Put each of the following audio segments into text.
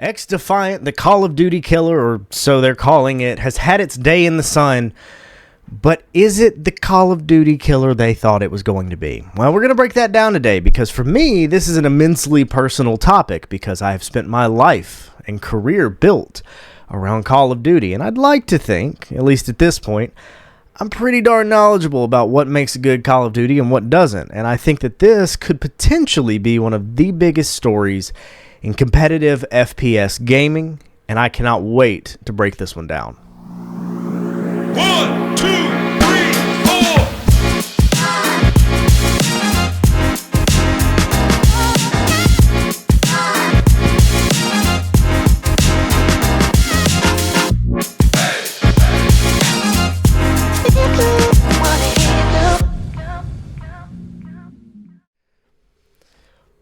XDefiant, the Call of Duty killer, or so they're calling it, has had its day in the sun. But is it the Call of Duty killer they thought it was going to be? Well, we're going to break that down today because for me, this is an immensely personal topic because I have spent my life and career built around Call of Duty. And I'd like to think, at least at this point, I'm pretty darn knowledgeable about what makes a good Call of Duty and what doesn't. And I think that this could potentially be one of the biggest stories in competitive FPS gaming, and I cannot wait to break this one down. 1, 2, 3, 4.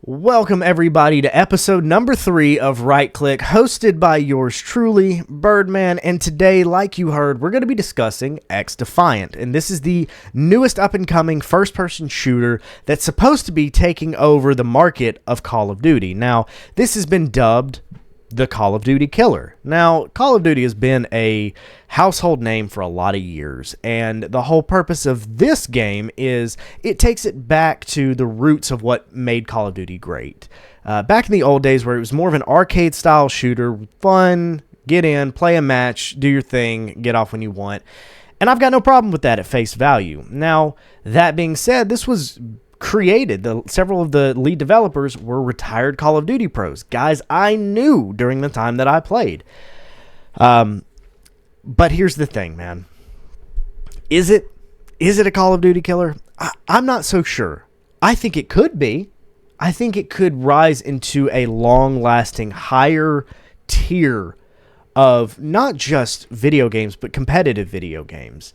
Welcome everybody to episode number 3 of Right Click, hosted by yours truly, Byrdman, and today, like you heard, we're going to be discussing XDefiant, and this is the newest up-and-coming first-person shooter that's supposed to be taking over the market of Call of Duty. Now, this has been dubbed the Call of Duty killer. Now, Call of Duty has been a household name for a lot of years, and the whole purpose of this game is it takes it back to the roots of what made Call of Duty great. Back in the old days where it was more of an arcade-style shooter, fun, get in, play a match, do your thing, get off when you want. And I've got no problem with that at face value. Now, that being said, this was created. Several of the lead developers were retired Call of Duty pros, guys I knew during the time that I played. But here's the thing, man. Is it a Call of Duty killer? I'm not so sure. I think it could be. I think it could rise into a long-lasting, higher tier of not just video games, but competitive video games.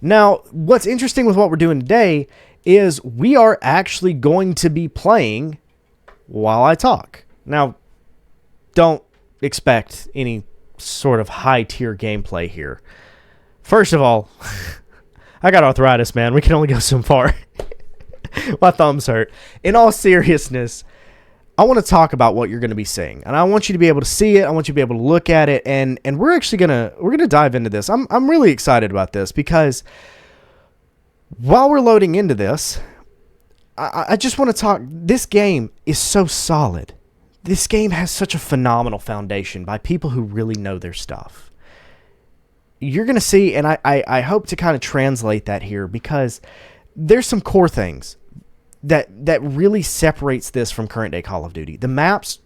Now, what's interesting with what we're doing today is we are actually going to be playing while I talk. Now, don't expect any sort of high-tier gameplay here. First of all, I got arthritis, man. We can only go so far. My thumbs hurt. In all seriousness, I want to talk about what you're going to be seeing, and I want you to be able to see it. I want you to be able to look at it, and we're actually gonna dive into this. I'm really excited about this because while we're loading into this, I just want to talk. This game is so solid. This game has such a phenomenal foundation by people who really know their stuff. You're going to see, and I hope to kind of translate that here because there's some core things that really separates this from current day Call of Duty. The maps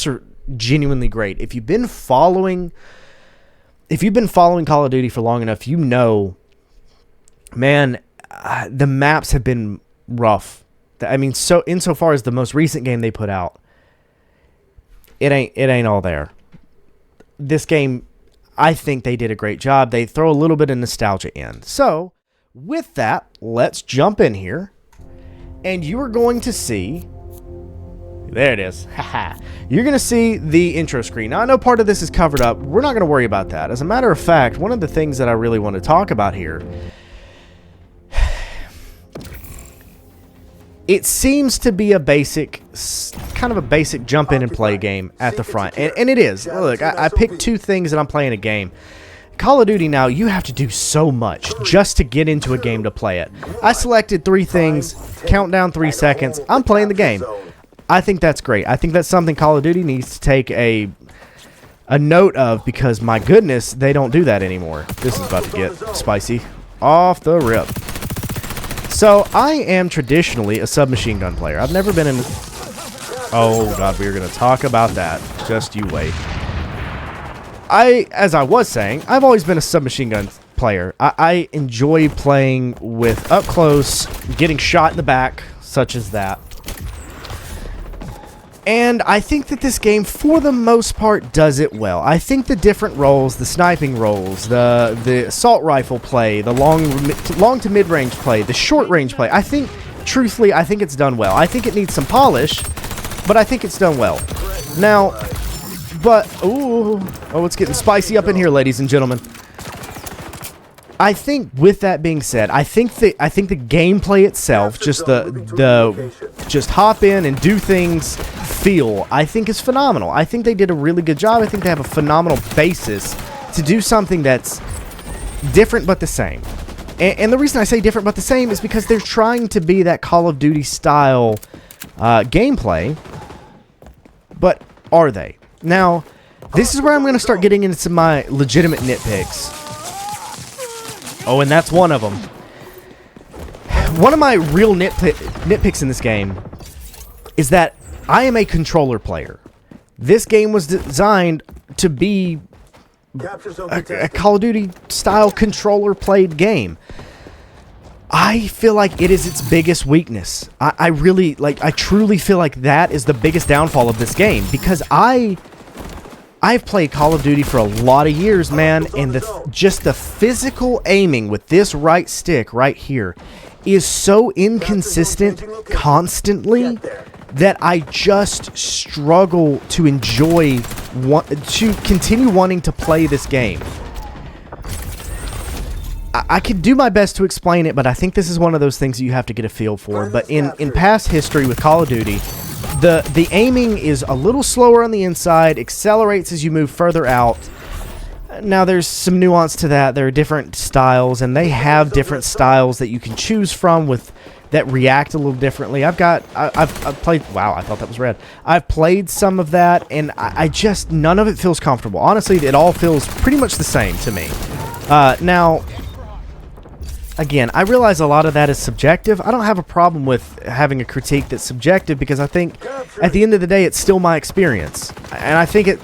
are genuinely great. If you've been following Call of Duty for long enough, you know, man, the maps have been rough. I mean, so insofar as the most recent game they put out, it ain't all there. This game, I think they did a great job. They throw a little bit of nostalgia in. So, with that, let's jump in here, and you are going to see. There it is. You're going to see the intro screen. Now, I know part of this is covered up. We're not going to worry about that. As a matter of fact, one of the things that I really want to talk about here, it seems to be kind of a basic jump in and play game at the front. And it is. Look, I picked 2 things that I'm playing a game. Call of Duty now, you have to do so much just to get into a game to play it. I selected 3 things, countdown 3 seconds, I'm playing the game. I think that's great. I think that's something Call of Duty needs to take a note of because, my goodness, they don't do that anymore. This is about to get spicy off the rip. So, I am traditionally a submachine gun player. I've never been in. Oh, God, we're going to talk about that. Just you wait. As I was saying, I've always been a submachine gun player. I enjoy playing with up close, getting shot in the back, such as that. And I think that this game, for the most part, does it well. I think the different roles, the sniping roles, the assault rifle play, the long to mid-range play, the short-range play, I think, truthfully, I think it's done well. I think it needs some polish, but I think it's done well. Now, it's getting spicy up in here, ladies and gentlemen. I think with that being said, I think the gameplay itself, just the hop in and do things feel, I think is phenomenal. I think they did a really good job. I think they have a phenomenal basis to do something that's different but the same. And the reason I say different but the same is because they're trying to be that Call of Duty style gameplay, but are they? Now, this is where I'm going to start getting into my legitimate nitpicks. Oh, and that's one of them. One of my real nitpicks in this game is that I am a controller player. This game was designed to be a Call of Duty style controller played game. I feel like it is its biggest weakness. I truly feel like that is the biggest downfall of this game, because I've played Call of Duty for a lot of years, man, and just the physical aiming with this right stick right here is so inconsistent constantly that I just struggle to to continue wanting to play this game. I could do my best to explain it, but I think this is one of those things you have to get a feel for. But in past history with Call of Duty, the aiming is a little slower on the inside, accelerates as you move further out. Now, there's some nuance to that. There are different styles, and they have different styles that you can choose from that react a little differently. I've played, wow, I thought that was red. I've played some of that, and I just, none of it feels comfortable. Honestly, it all feels pretty much the same to me. Now, again, I realize a lot of that is subjective. I don't have a problem with having a critique that's subjective, because I think at the end of the day, it's still my experience. And I think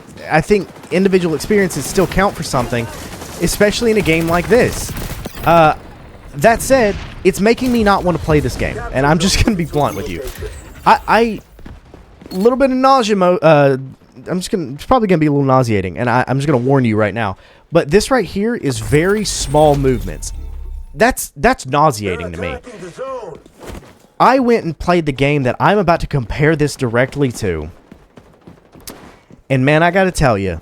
individual experiences still count for something, especially in a game like this. That said, it's making me not want to play this game, and I'm just going to be blunt with you. A little bit of nausea it's probably going to be a little nauseating, and I'm just going to warn you right now. But this right here is very small movements. That's nauseating to me. I went and played the game that I'm about to compare this directly to, and man, I gotta tell you,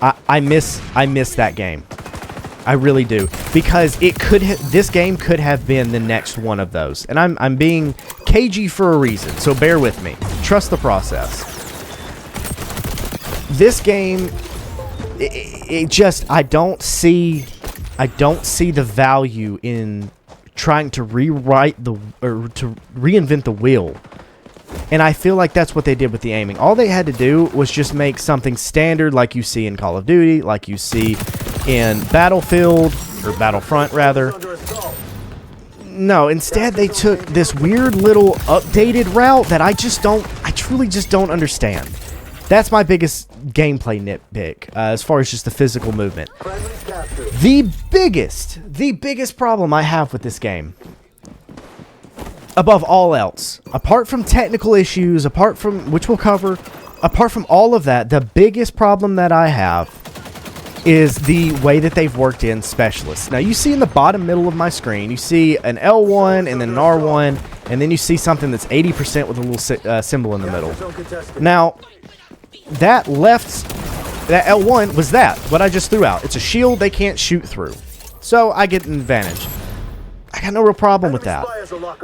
I miss that game. I really do, because this game could have been the next one of those, and I'm being cagey for a reason. So bear with me. Trust the process. This game, I don't see the value in trying to reinvent the wheel. And I feel like that's what they did with the aiming. All they had to do was just make something standard like you see in Call of Duty, like you see in Battlefield, or Battlefront rather. No, instead they took this weird little updated route that I truly just don't understand. That's my biggest gameplay nitpick, as far as just the physical movement. The biggest problem I have with this game, above all else, apart from technical issues, apart from all of that, the biggest problem that I have is the way that they've worked in specialists. Now, you see in the bottom middle of my screen, you see an L1 and then an R1, and then you see something that's 80% with a little symbol in the middle. Now, that L1 was what I just threw out. It's a shield they can't shoot through. So I get an advantage. I got no real problem with that.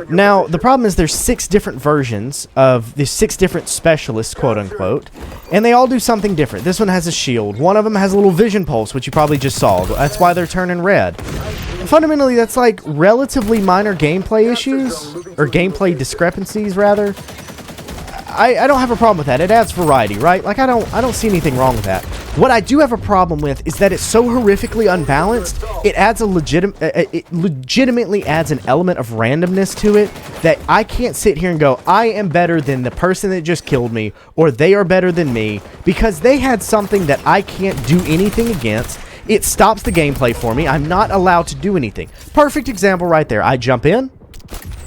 Now, the problem is there's 6 different versions of the 6 different specialists, quote unquote, and they all do something different. This one has a shield. One of them has a little vision pulse, which you probably just saw. That's why they're turning red. Fundamentally, that's like relatively minor gameplay issues, or gameplay discrepancies, rather. I don't have a problem with that. It adds variety, right? Like, I don't see anything wrong with that. What I do have a problem with is that it's so horrifically unbalanced. It adds it legitimately adds an element of randomness to it that I can't sit here and go, I am better than the person that just killed me, or they are better than me, because they had something that I can't do anything against. It stops the gameplay for me. I'm not allowed to do anything. Perfect example right there. I jump in.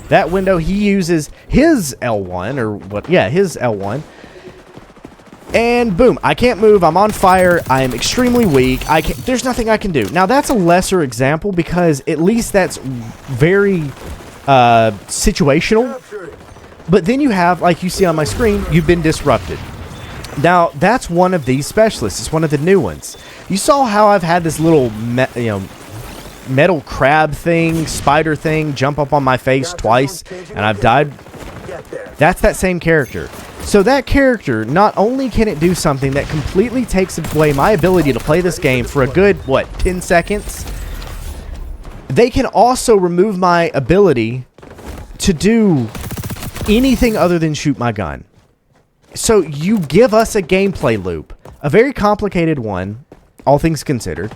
That window, he uses his L1, or what? Yeah, his L1. And boom, I can't move. I'm on fire. I am extremely weak. There's nothing I can do. Now, that's a lesser example, because at least that's very situational. But then you have, like you see on my screen, you've been disrupted. Now, that's one of these specialists. It's one of the new ones. You saw how I've had this little, metal crab thing, spider thing, jump up on my face twice, and I've died. That's that same character. So that character, not only can it do something that completely takes away my ability to play this game for a good, 10 seconds, they can also remove my ability to do anything other than shoot my gun. So you give us a gameplay loop, a very complicated one, all things considered.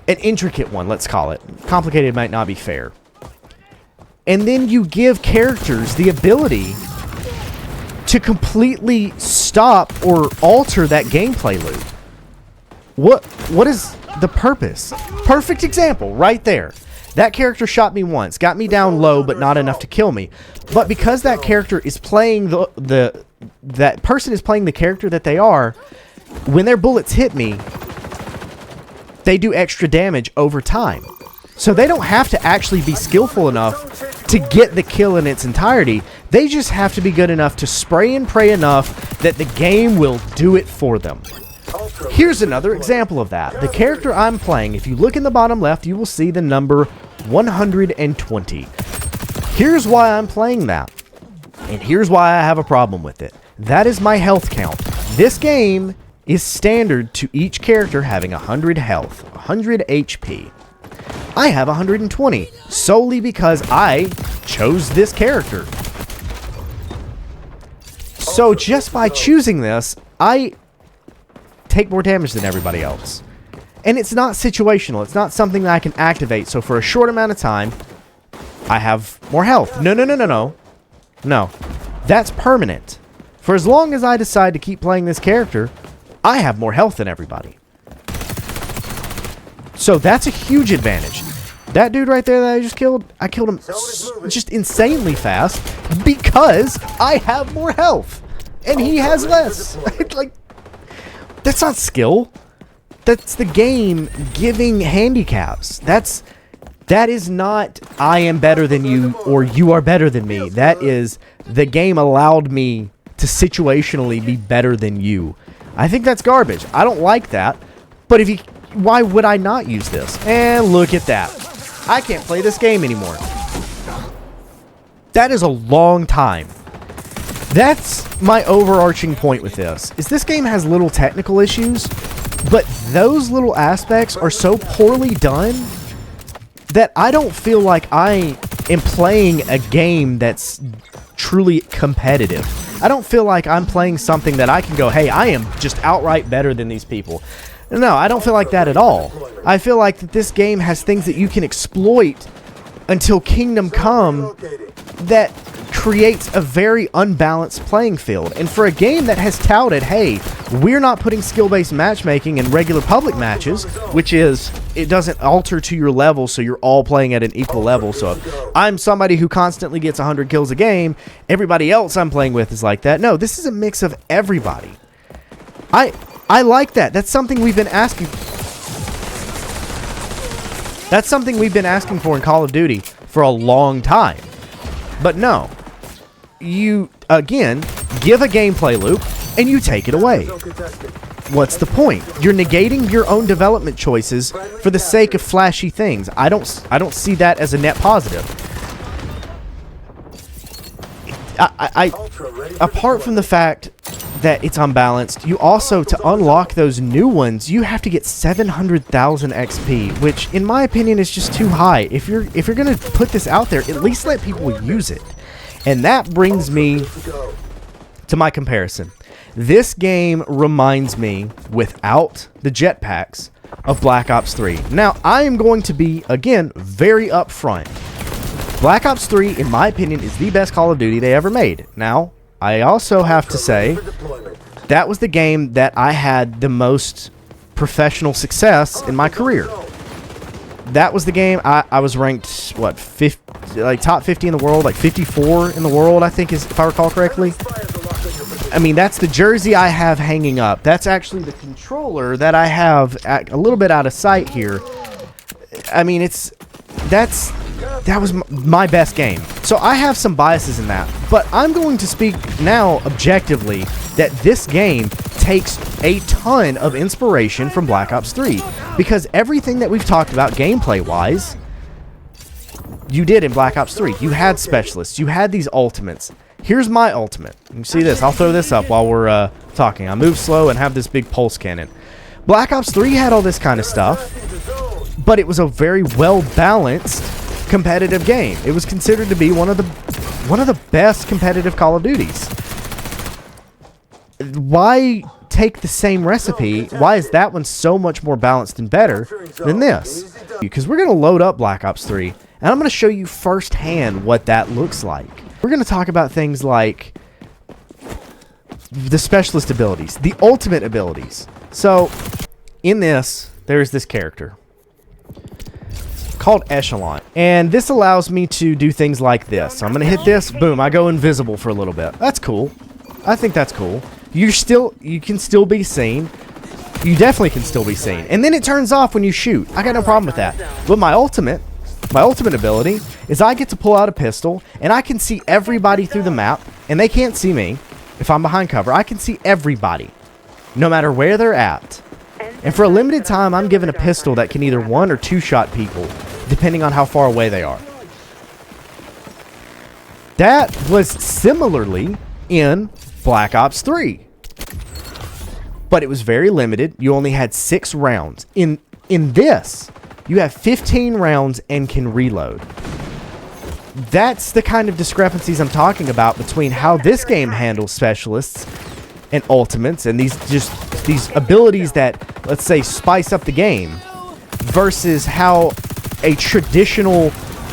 An intricate one, let's call it. Complicated might not be fair. And then you give characters the ability to completely stop or alter that gameplay loop. What is the purpose? Perfect example right there. That character shot me once, got me down low, but not enough to kill me. But because that character is playing that person is playing the character that they are, when their bullets hit me, they do extra damage over time. So they don't have to actually be skillful enough to get the kill in its entirety. They just have to be good enough to spray and pray enough that the game will do it for them. Here's another example of that. The character I'm playing, if you look in the bottom left, you will see the number 120. Here's why I'm playing that. And here's why I have a problem with it. That is my health count. This game is standard to each character having 100 health, 100 HP. I have 120, solely because I chose this character. So just by choosing this, I take more damage than everybody else. And it's not situational. It's not something that I can activate. So for a short amount of time, I have more health. No. No. That's permanent. For as long as I decide to keep playing this character, I have more health than everybody. So that's a huge advantage. That dude right there that I just killed, I killed him just insanely fast because I have more health and he has less. Like, that's not skill. That's the game giving handicaps. That is not I am better than you or you are better than me. That is the game allowed me to situationally be better than you. I think that's garbage. I don't like that. But why would I not use this? And look at that. I can't play this game anymore. That is a long time. That's my overarching point with this. Is this game has little technical issues, but those little aspects are so poorly done that I don't feel like I am playing a game that's truly competitive. I don't feel like I'm playing something that I can go, hey, I am just outright better than these people. No, I don't feel like that at all. I feel like that this game has things that you can exploit until Kingdom Come that creates a very unbalanced playing field. And for a game that has touted, hey, we're not putting skill-based matchmaking in regular public matches, which is, it doesn't alter to your level, so you're all playing at an equal level. So if I'm somebody who constantly gets 100 kills a game, everybody else I'm playing with is like that. No, this is a mix of everybody. I like that. That's something we've been asking. That's something we've been asking for in Call of Duty for a long time. But no. You, again, give a gameplay loop and you take it away. What's the point? You're negating your own development choices for the sake of flashy things. I don't see that as a net positive. Apart from the fact that it's unbalanced, you also, to unlock those new ones, you have to get 700,000 XP, which in my opinion is just too high. If you're gonna put this out there, at least let people use it. And that brings me to my comparison. This game reminds me, without the jetpacks, of Black Ops 3. Now, I am going to be, again, very upfront. Black Ops 3, in my opinion, is the best Call of Duty they ever made. Now, I also have to say, that was the game that I had the most professional success in my career. That was the game I was ranked, what, 50, like top 50 in the world, like 54 in the world, I think, is, if I recall correctly. I mean, that's the jersey I have hanging up. That's actually the controller that I have a little bit out of sight here. I mean, that was my best game. So I have some biases in that. But I'm going to speak now objectively that this game takes a ton of inspiration from Black Ops 3. Because everything that we've talked about gameplay-wise, you did in Black Ops 3. You had specialists. You had these ultimates. Here's my ultimate. You can see this. I'll throw this up while we're talking. I move slow and have this big pulse cannon. Black Ops 3 had all this kind of stuff, but it was a very well-balanced competitive game. It was considered to be one of the best competitive Call of Duties. Why take the same recipe? Why is that one so much more balanced and better than this? Because we're going to load up Black Ops 3, and I'm going to show you firsthand what that looks like. We're going to talk about things like the specialist abilities, the ultimate abilities. So, in this, there's this character called Echelon, and this allows me to do things like this. So I'm going to hit this, boom, I go invisible for a little bit. That's cool. I think that's cool. You can still be seen. You definitely can still be seen. And then it turns off when you shoot. I got no problem with that. But my ultimate ability is I get to pull out a pistol, and I can see everybody through the map, and they can't see me if I'm behind cover. I can see everybody, no matter where they're at. And for a limited time, I'm given a pistol that can either one or two shot people, depending on how far away they are. That was similarly in Black Ops 3. But it was very limited. You only had 6 rounds. In this, you have 15 rounds and can reload. That's the kind of discrepancies I'm talking about between how this game handles specialists and ultimates and these abilities that, let's say, spice up the game versus how a traditional,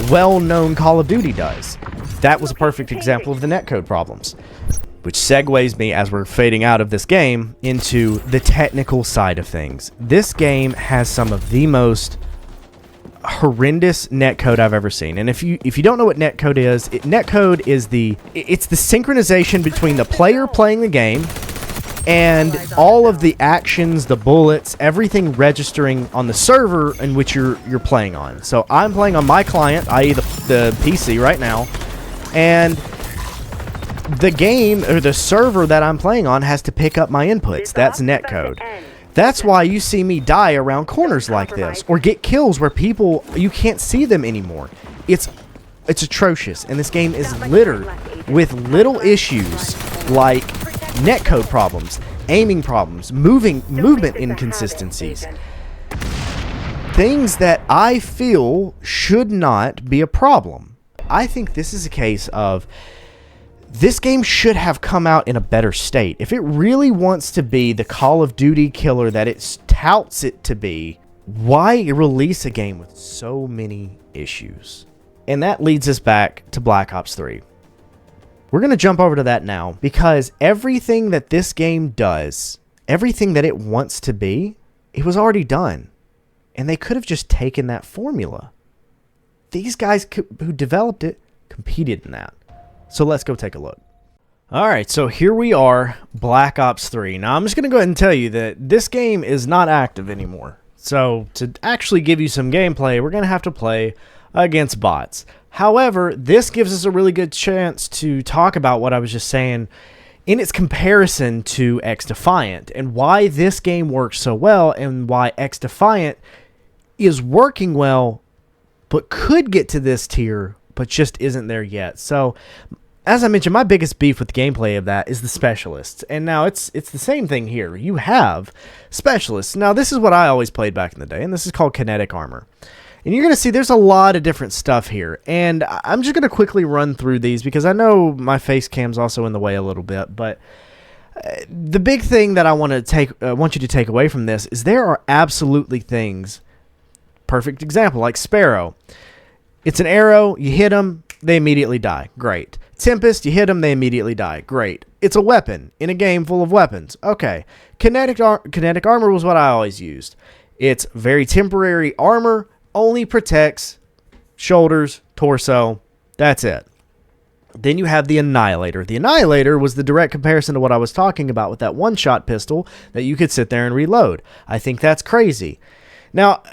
well-known Call of Duty does. That was a perfect example of the netcode problems. Which segues me, as we're fading out of this game, into the technical side of things. This game has some of the most horrendous netcode I've ever seen. And if you don't know what netcode is, netcode is it's the synchronization between the player playing the game and all of the actions, the bullets, everything registering on the server in which you're playing on. So I'm playing on my client, i.e. the PC right now, and the game, or the server that I'm playing on, has to pick up my inputs. That's netcode. That's why you see me die around corners like this, or get kills where people, you can't see them anymore. It's atrocious, and this game is littered with little issues like netcode problems, aiming problems, movement inconsistencies. Things that I feel should not be a problem. I think this is a case of this game should have come out in a better state. If it really wants to be the Call of Duty killer that it touts it to be, why release a game with so many issues? And that leads us back to Black Ops 3. We're going to jump over to that now, because everything that this game does, everything that it wants to be, it was already done. And they could have just taken that formula. These guys who developed it competed in that. So let's go take a look. Alright, so here we are, Black Ops 3. Now I'm just going to go ahead and tell you that this game is not active anymore. So to actually give you some gameplay, we're going to have to play against bots. However, this gives us a really good chance to talk about what I was just saying in its comparison to XDefiant, and why this game works so well, and why XDefiant is working well, but could get to this tier, but just isn't there yet. So, as I mentioned, my biggest beef with the gameplay of that is the specialists. And now it's the same thing here. You have specialists. Now, this is what I always played back in the day, and this is called kinetic armor. And you're going to see there's a lot of different stuff here. And I'm just going to quickly run through these, because I know my face cam's also in the way a little bit. But the big thing that I want you to take away from this is there are absolutely things, perfect example, like Sparrow. It's an arrow, you hit them, they immediately die. Great. Tempest, you hit them, they immediately die. Great. It's a weapon in a game full of weapons. Okay. Kinetic armor was what I always used. It's very temporary armor, only protects shoulders, torso. That's it. Then you have the Annihilator. The Annihilator was the direct comparison to what I was talking about with that one-shot pistol that you could sit there and reload. I think that's crazy. Now,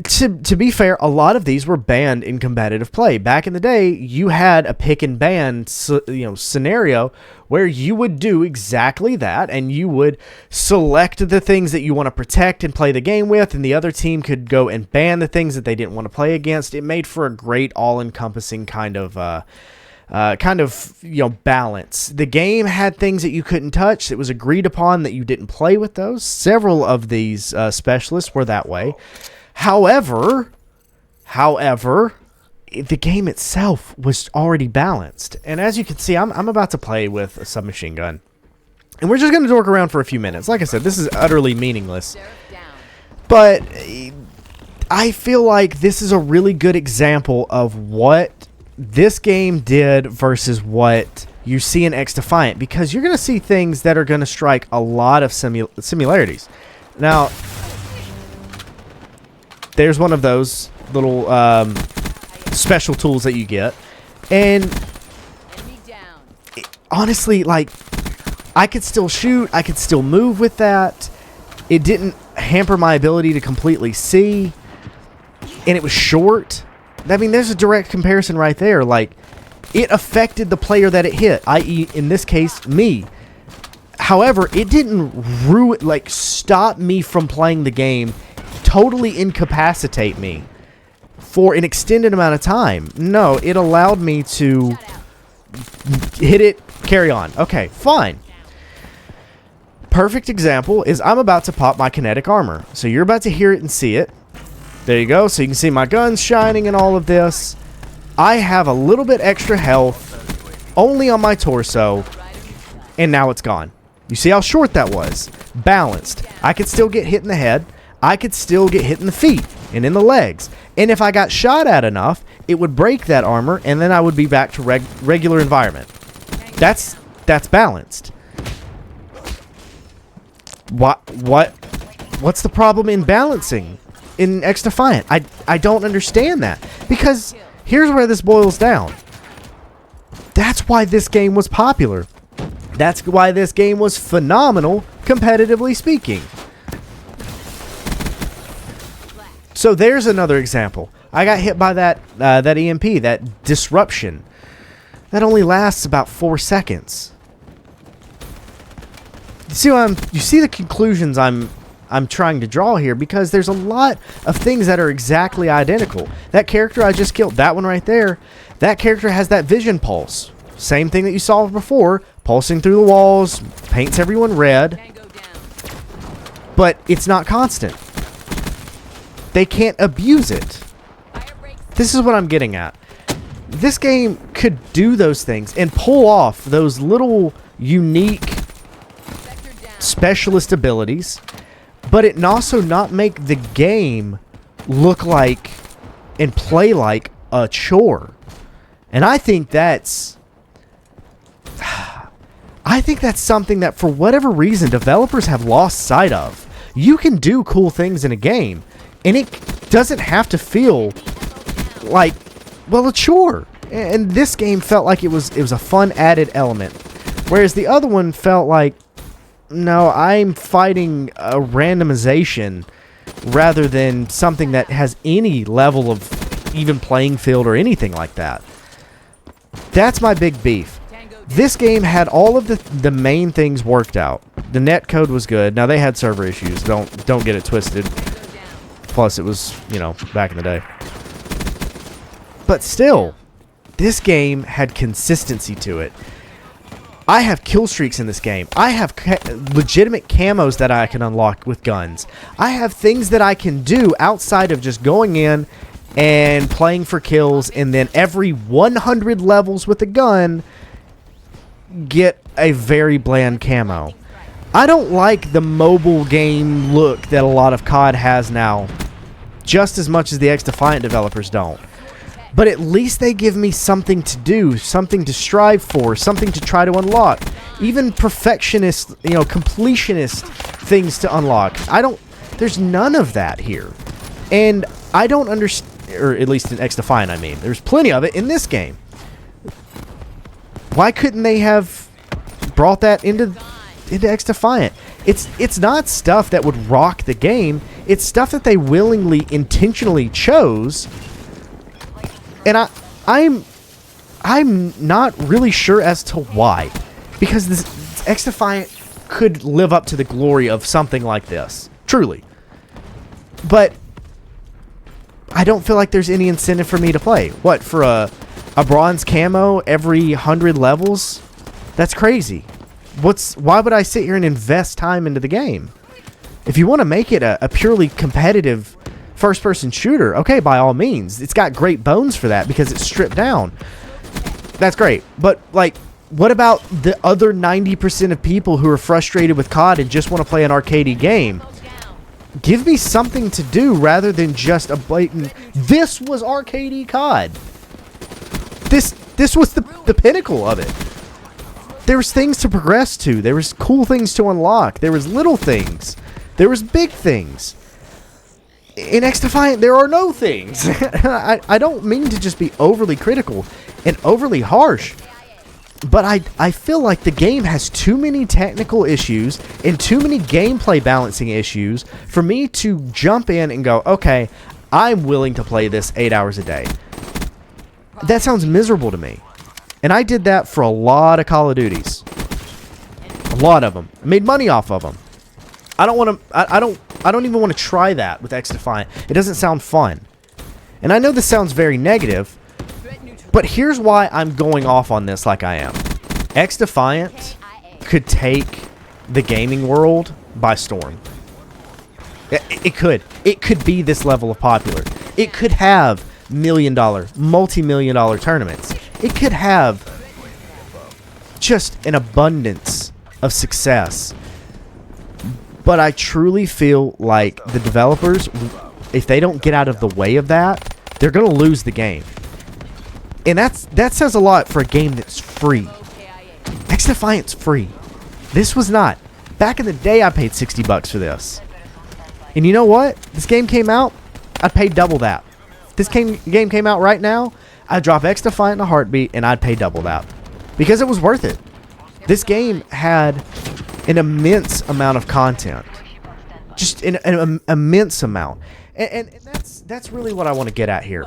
to be fair, a lot of these were banned in competitive play. Back in the day, you had a pick and ban scenario where you would do exactly that, and you would select the things that you want to protect and play the game with, and the other team could go and ban the things that they didn't want to play against. It made for a great all-encompassing kind of kind of, balance. The game had things that you couldn't touch. It was agreed upon that you didn't play with those. Several of these specialists were that way. However, the game itself was already balanced. And as you can see, I'm about to play with a submachine gun. And we're just going to dork around for a few minutes. Like I said, this is utterly meaningless. But I feel like this is a really good example of what this game did versus what you see in XDefiant, because you're going to see things that are going to strike a lot of similarities. Now, there's one of those little special tools that you get. And honestly, like, I could still shoot. I could still move with that. It didn't hamper my ability to completely see. And it was short. I mean, there's a direct comparison right there. Like, it affected the player that it hit, i.e., in this case, me. However, it didn't stop me from playing the game, totally incapacitate me for an extended amount of time. No, it allowed me to hit it, carry on. Okay, fine. Perfect example is I'm about to pop my kinetic armor. So you're about to hear it and see it. There you go. So you can see my guns shining and all of this. I have a little bit extra health only on my torso, and now it's gone. You see how short that was? Balanced. I could still get hit in the head. I could still get hit in the feet and in the legs. And if I got shot at enough, it would break that armor, and then I would be back to regular environment. That's balanced. What's the problem in balancing in XDefiant? I don't understand that, because here's where this boils down. That's why this game was popular. That's why this game was phenomenal, competitively speaking. So there's another example. I got hit by that EMP, that disruption. That only lasts about 4 seconds. You see the conclusions I'm trying to draw here, because there's a lot of things that are exactly identical. That character I just killed, that one right there, that character has that vision pulse. Same thing that you saw before, pulsing through the walls, paints everyone red. But it's not constant. They can't abuse it. This is what I'm getting at. This game could do those things and pull off those little unique specialist abilities, but it also not make the game look like and play like a chore. And I think that's something that, for whatever reason, developers have lost sight of. You can do cool things in a game, and it doesn't have to feel like, well, a chore. And this game felt like it was a fun added element, whereas the other one felt like, no, I'm fighting a randomization rather than something that has any level of even playing field or anything like that. That's my big beef. This game had all of the main things worked out. The netcode was good. Now, they had server issues. Don't get it twisted. Plus, it was, back in the day. But still, this game had consistency to it. I have kill streaks in this game. I have legitimate camos that I can unlock with guns. I have things that I can do outside of just going in and playing for kills, and then every 100 levels with a gun, get a very bland camo. I don't like the mobile game look that a lot of COD has now, just as much as the XDefiant developers don't. But at least they give me something to do, something to strive for, something to try to unlock. Even perfectionist, completionist things to unlock. There's none of that here. And I don't understand, or at least in XDefiant, I mean. There's plenty of it in this game. Why couldn't they have brought that into XDefiant? It's not stuff that would rock the game. It's stuff that they willingly, intentionally chose. And I'm not really sure as to why, because this XDefiant could live up to the glory of something like this, truly. But I don't feel like there's any incentive for me to play. What, for a A bronze camo every 100 levels? That's crazy. Why would I sit here and invest time into the game? If you want to make it a purely competitive first-person shooter, okay, by all means. It's got great bones for that because it's stripped down. That's great. But, like, what about the other 90% of people who are frustrated with COD and just want to play an arcadey game? Give me something to do rather than just a blatant, this was arcadey COD. This was the pinnacle of it. There was things to progress to. There was cool things to unlock. There was little things. There was big things. In XDefiant, there are no things. I don't mean to just be overly critical and overly harsh, but I feel like the game has too many technical issues and too many gameplay balancing issues for me to jump in and go, okay, I'm willing to play this 8 hours a day. That sounds miserable to me. And I did that for a lot of Call of Duties. A lot of them. I made money off of them. I don't want to, I don't even want to try that with XDefiant. It doesn't sound fun. And I know this sounds very negative, but here's why I'm going off on this like I am. XDefiant could take the gaming world by storm. It could. It could be this level of popular. It could have million-dollar, multi-million-dollar tournaments. It could have just an abundance of success. But I truly feel like the developers, if they don't get out of the way of that, they're going to lose the game. And that says a lot for a game that's free. XDefiant's free. This was not. Back in the day, I paid $60 for this. And you know what? This game came out, I'd pay double that. If this game came out right now, I'd drop XDefiant in a heartbeat and I'd pay double that. Because it was worth it. This game had an immense amount of content. Just an immense amount. And that's really what I want to get at here.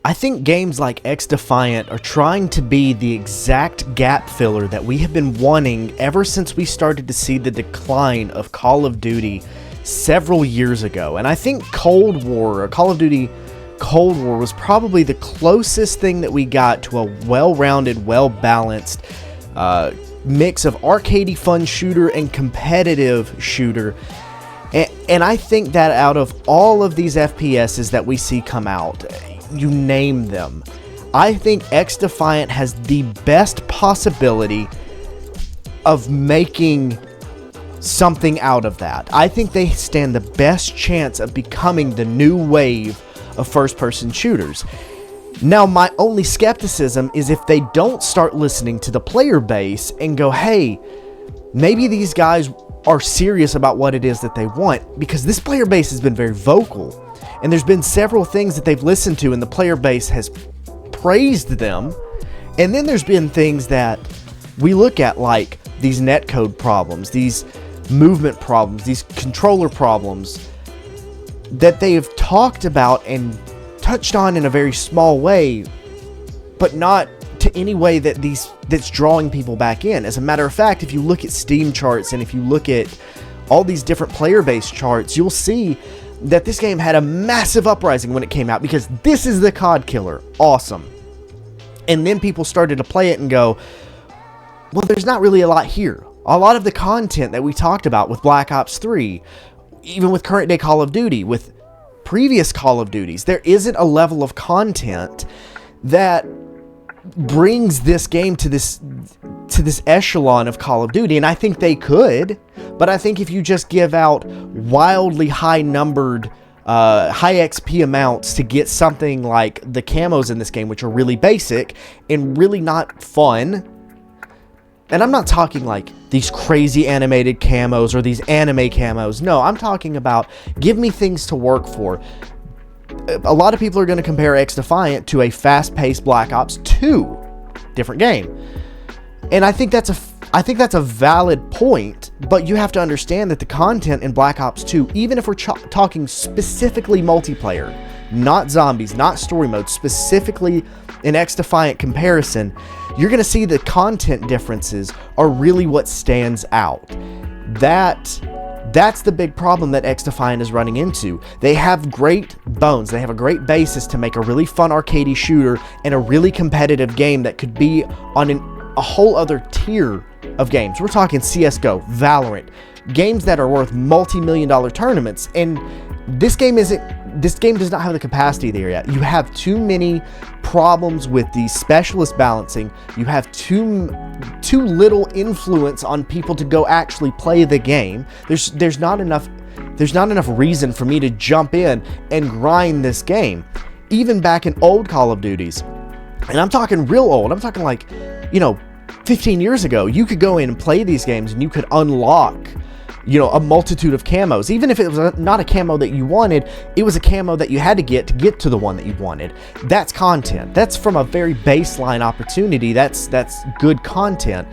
I think games like XDefiant are trying to be the exact gap filler that we have been wanting ever since we started to see the decline of Call of Duty several years ago. And I think Cold War, or Call of Duty Cold War, was probably the closest thing that we got to a well-rounded, well-balanced mix of arcadey fun shooter and competitive shooter. And I think that out of all of these FPSs that we see come out, you name them, I think XDefiant has the best possibility of making something out of that. I think they stand the best chance of becoming the new wave of first-person shooters. Now, my only skepticism is if they don't start listening to the player base and go, hey, maybe these guys are serious about what it is that they want, because this player base has been very vocal. And there's been several things that they've listened to and the player base has praised them. And then there's been things that we look at, like these netcode problems, these movement problems, these controller problems that they have talked about and touched on in a very small way, but not to any way that's drawing people back in. As a matter of fact, if you look at Steam charts and if you look at all these different player base charts, you'll see that this game had a massive uprising when it came out because this is the COD killer. Awesome. And then people started to play it and go, well, there's not really a lot here. A lot of the content that we talked about with Black Ops 3, even with current day Call of Duty, with previous Call of Duties, there isn't a level of content that brings this game to this echelon of Call of Duty. And I think they could, but I think if you just give out wildly high numbered high XP amounts to get something like the camos in this game, which are really basic and really not fun, and I'm not talking like these crazy animated camos or these anime camos. No, I'm talking about give me things to work for. A lot of people are going to compare XDefiant to a fast-paced Black Ops 2. Different game. And I think that's a valid point, but you have to understand that the content in Black Ops 2, even if we're talking specifically multiplayer, not zombies, not story mode, specifically in XDefiant comparison, you're going to see the content differences are really what stands out. That That's the big problem that XDefiant is running into. They have great bones. They have a great basis to make a really fun arcadey shooter and a really competitive game that could be on a whole other tier of games. We're talking CSGO, Valorant, games that are worth multi-million-dollar tournaments, and this game does not have the capacity there yet. You have too many problems with the specialist balancing. You have too little influence on people to go actually play the game. There's not enough reason for me to jump in and grind this game. Even back in old Call of Duties, and I'm talking real old, I'm talking like, 15 years ago, you could go in and play these games and you could unlock a multitude of camos. Even if it was not a camo that you wanted, it was a camo that you had to get to the one that you wanted. That's content. That's from a very baseline opportunity. That's good content.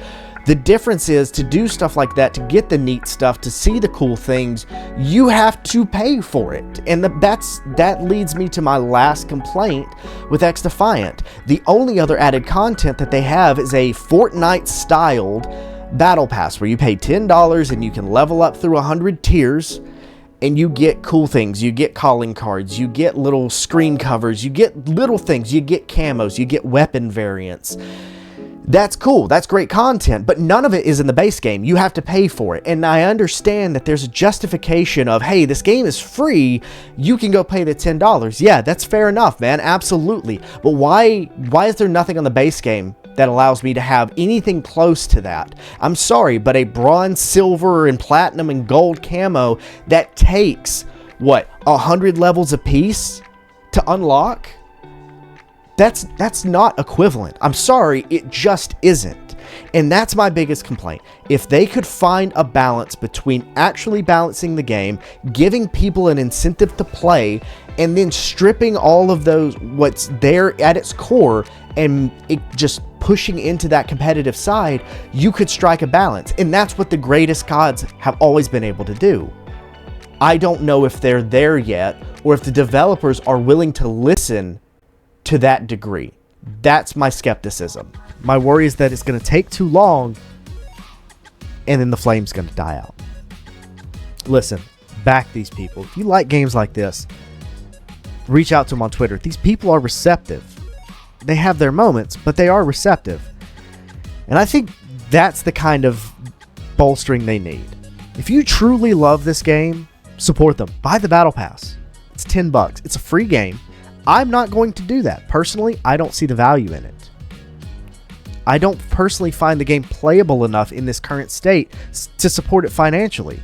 The difference is, to do stuff like that, to get the neat stuff, to see the cool things, you have to pay for it. And that leads me to my last complaint with XDefiant. The only other added content that they have is a Fortnite-styled battle pass where you pay $10 and you can level up through 100 tiers, and you get cool things. You get calling cards, you get little screen covers, you get little things, you get camos, you get weapon variants. That's cool. That's great content, but none of it is in the base game. You have to pay for it. And I understand that there's a justification of, hey, this game is free, you can go pay the $10. Yeah, that's fair enough, man. Absolutely. But why is there nothing on the base game that allows me to have anything close to that? I'm sorry, but a bronze, silver, and platinum and gold camo that takes, 100 levels apiece to unlock? That's not equivalent. I'm sorry, it just isn't. And that's my biggest complaint. If they could find a balance between actually balancing the game, giving people an incentive to play, and then stripping all of those, what's there at its core, and it just pushing into that competitive side, you could strike a balance. And that's what the greatest CODs have always been able to do. I don't know if they're there yet, or if the developers are willing to listen to that degree. That's my skepticism. My worry is that it's going to take too long, and then the flame's going to die out. Listen, back these people. If you like games like this, reach out to them on Twitter. These people are receptive. They have their moments, but they are receptive. And I think that's the kind of bolstering they need. If you truly love this game, support them. Buy the Battle Pass. It's $10. It's a free game. I'm not going to do that. Personally, I don't see the value in it. I don't personally find the game playable enough in this current state to support it financially.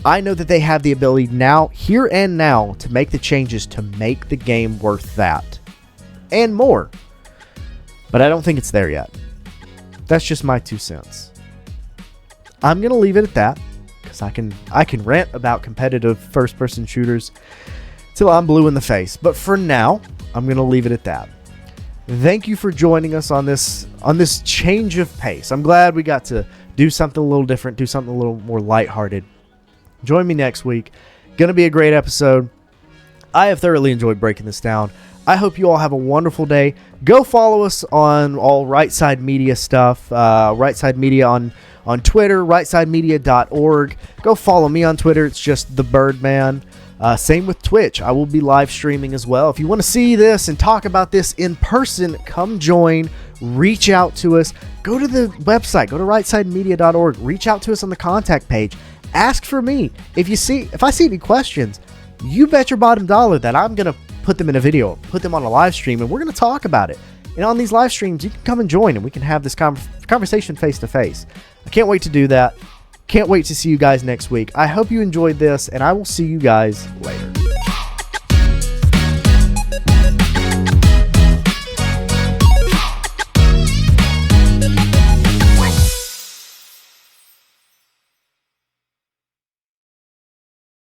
I know that they have the ability now, here and now, to make the changes to make the game worth that. And more. But I don't think it's there yet. That's just my 2 cents. I'm going to leave it at that, because I can rant about competitive first-person shooters till I'm blue in the face. But for now, I'm going to leave it at that. Thank you for joining us on this change of pace. I'm glad we got to do something a little different, do something a little more lighthearted. Join me next week. Going to be a great episode. I have thoroughly enjoyed breaking this down. I hope you all have a wonderful day. Go follow us on all Right Side Media stuff. Right Side Media on Twitter, rightsidemedia.org. Go follow me on Twitter. It's just the Byrdman. Same with Twitch. I will be live streaming as well. If you want to see this and talk about this in person, come join. Reach out to us. Go to the website. Go to rightsidemedia.org. Reach out to us on the contact page. Ask for me. If I see any questions, you bet your bottom dollar that I'm going to put them in a video, put them on a live stream, and we're going to talk about it. And on these live streams, you can come and join, and we can have this conversation face to face. I can't wait to do that. Can't wait to see you guys next week. I hope you enjoyed this, and I will see you guys later.